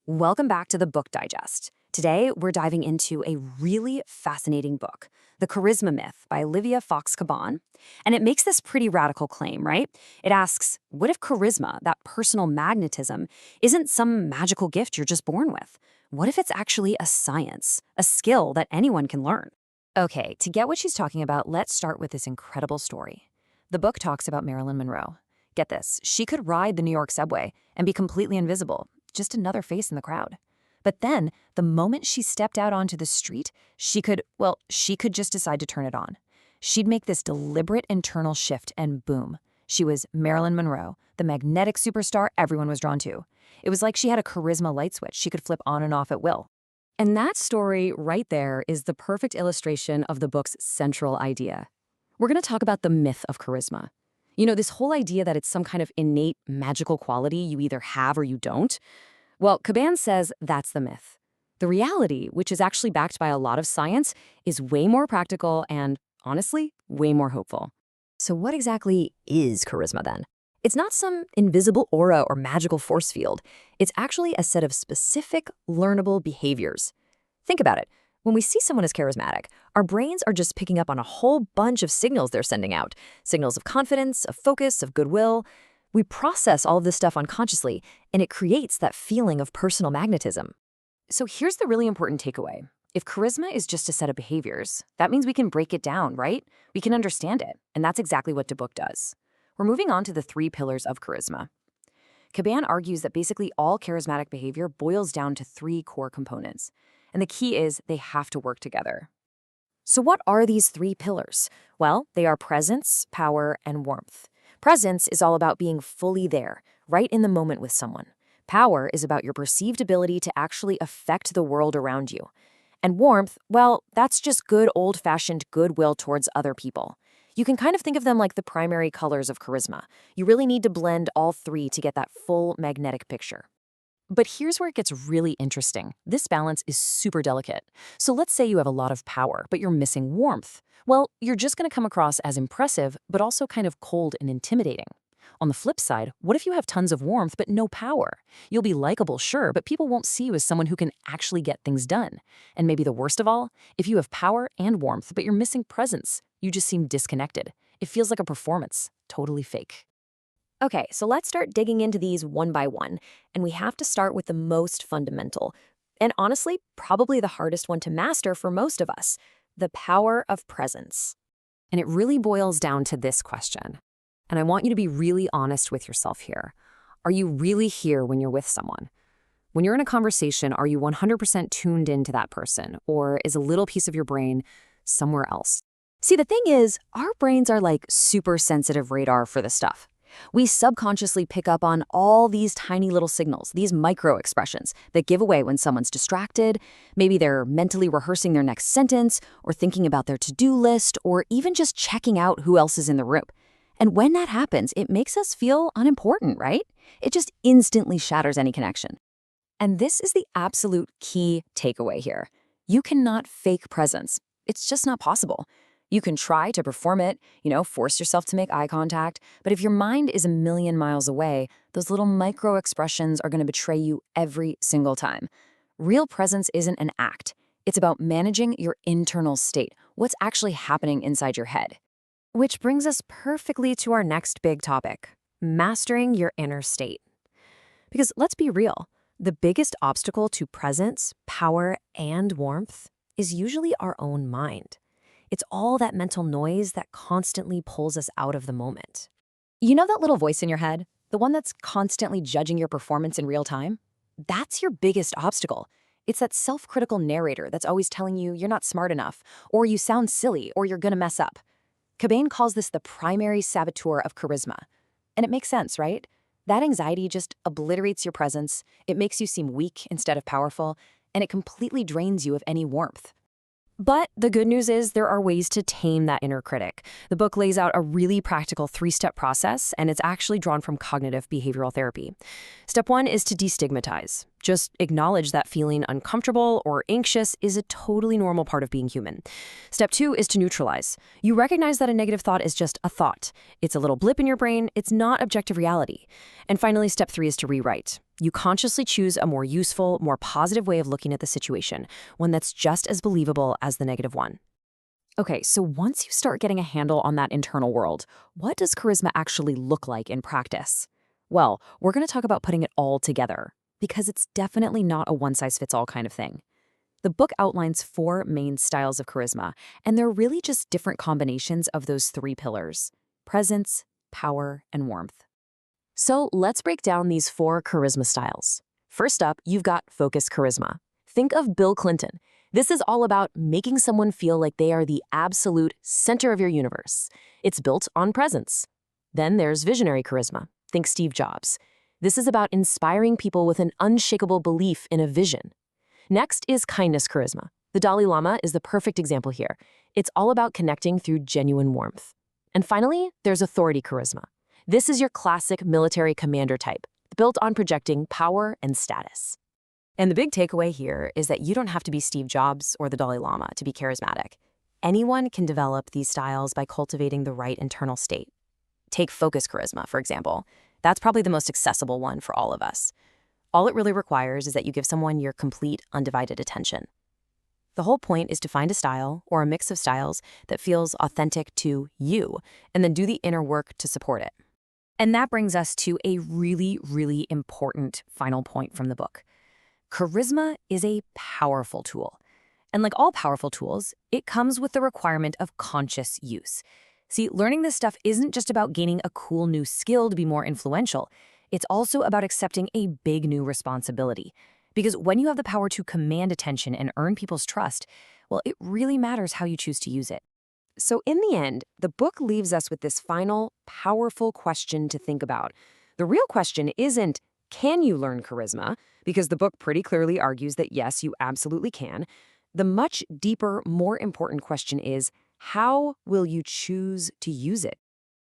Welcome back to the Book Digest. Today, we're diving into a really fascinating book, The Charisma Myth by Olivia Fox Cabane. And it makes this pretty radical claim, right? It asks, what if charisma, that personal magnetism, isn't some magical gift you're just born with? What if it's actually a science, a skill that anyone can learn? Okay, to get what she's talking about, let's start with this incredible story. The book talks about Marilyn Monroe. Get this, she could ride the New York subway and be completely invisible, just another face in the crowd. But then, the moment she stepped out onto the street, she could just decide to turn it on. She'd make this deliberate internal shift and boom, she was Marilyn Monroe, the magnetic superstar everyone was drawn to. It was like she had a charisma light switch she could flip on and off at will. And that story right there is the perfect illustration of the book's central idea. We're going to talk about the myth of charisma. You know, this whole idea that it's some kind of innate magical quality you either have or you don't. Well, Cabane says that's the myth. The reality, which is actually backed by a lot of science, is way more practical and, honestly, way more hopeful. So what exactly is charisma then? It's not some invisible aura or magical force field. It's actually a set of specific, learnable behaviors. Think about it. When we see someone as charismatic, our brains are just picking up on a whole bunch of signals they're sending out. Signals of confidence, of focus, of goodwill. We process all of this stuff unconsciously, and it creates that feeling of personal magnetism. So here's the really important takeaway. If charisma is just a set of behaviors, that means we can break it down, right? We can understand it, and that's exactly what the book does. We're moving on to the 3 pillars of charisma. Cabane argues that basically all charismatic behavior boils down to 3 core components. And the key is they have to work together. So what are these 3 pillars? Well, they are presence, power, and warmth. Presence is all about being fully there, right in the moment with someone. Power is about your perceived ability to actually affect the world around you. And warmth, well, that's just good old-fashioned goodwill towards other people. You can kind of think of them like the primary colors of charisma. You really need to blend all 3 to get that full magnetic picture. But here's where it gets really interesting. This balance is super delicate. So let's say you have a lot of power, but you're missing warmth. Well, you're just going to come across as impressive, but also kind of cold and intimidating. On the flip side, what if you have tons of warmth but no power? You'll be likable, sure, but people won't see you as someone who can actually get things done. And maybe the worst of all, if you have power and warmth, but you're missing presence, you just seem disconnected. It feels like a performance, totally fake. Okay, so let's start digging into these one by one, and we have to start with the most fundamental, and honestly, probably the hardest one to master for most of us, the power of presence. And it really boils down to this question, and I want you to be really honest with yourself here. Are you really here when you're with someone? When you're in a conversation, are you 100% tuned into that person, or is a little piece of your brain somewhere else? See, the thing is, our brains are like super sensitive radar for this stuff. We subconsciously pick up on all these tiny little signals, these micro expressions that give away when someone's distracted. Maybe they're mentally rehearsing their next sentence, or thinking about their to-do list, or even just checking out who else is in the room. And when that happens, it makes us feel unimportant, right? It just instantly shatters any connection. And this is the absolute key takeaway here. You cannot fake presence. It's just not possible. You can try to perform it, force yourself to make eye contact, but if your mind is a million miles away, those little micro expressions are going to betray you every single time. Real presence isn't an act. It's about managing your internal state, what's actually happening inside your head. Which brings us perfectly to our next big topic, mastering your inner state. Because let's be real, the biggest obstacle to presence, power, and warmth is usually our own mind. It's all that mental noise that constantly pulls us out of the moment. You know that little voice in your head? The one that's constantly judging your performance in real time? That's your biggest obstacle. It's that self-critical narrator that's always telling you you're not smart enough, or you sound silly, or you're gonna mess up. Cabane calls this the primary saboteur of charisma. And it makes sense, right? That anxiety just obliterates your presence, it makes you seem weak instead of powerful, and it completely drains you of any warmth. But the good news is there are ways to tame that inner critic. The book lays out a really practical 3-step process, and it's actually drawn from cognitive behavioral therapy. Step 1 is to destigmatize. Just acknowledge that feeling uncomfortable or anxious is a totally normal part of being human. Step 2 is to neutralize. You recognize that a negative thought is just a thought. It's a little blip in your brain. It's not objective reality. And finally, step 3 is to rewrite. You consciously choose a more useful, more positive way of looking at the situation, one that's just as believable as the negative one. Okay, so once you start getting a handle on that internal world, what does charisma actually look like in practice? Well, we're going to talk about putting it all together, because it's definitely not a one-size-fits-all kind of thing. The book outlines 4 main styles of charisma, and they're really just different combinations of those 3 pillars: presence, power, and warmth. So let's break down these 4 charisma styles. First up, you've got focused charisma. Think of Bill Clinton. This is all about making someone feel like they are the absolute center of your universe. It's built on presence. Then there's visionary charisma. Think Steve Jobs. This is about inspiring people with an unshakable belief in a vision. Next is kindness charisma. The Dalai Lama is the perfect example here. It's all about connecting through genuine warmth. And finally, there's authority charisma. This is your classic military commander type, built on projecting power and status. And the big takeaway here is that you don't have to be Steve Jobs or the Dalai Lama to be charismatic. Anyone can develop these styles by cultivating the right internal state. Take focus charisma, for example. That's probably the most accessible one for all of us. All it really requires is that you give someone your complete, undivided attention. The whole point is to find a style or a mix of styles that feels authentic to you, and then do the inner work to support it. And that brings us to a really, really important final point from the book. Charisma is a powerful tool. And like all powerful tools, it comes with the requirement of conscious use. See, learning this stuff isn't just about gaining a cool new skill to be more influential. It's also about accepting a big new responsibility. Because when you have the power to command attention and earn people's trust, well, it really matters how you choose to use it. So in the end, the book leaves us with this final, powerful question to think about. The real question isn't, can you learn charisma? Because the book pretty clearly argues that yes, you absolutely can. The much deeper, more important question is, how will you choose to use it?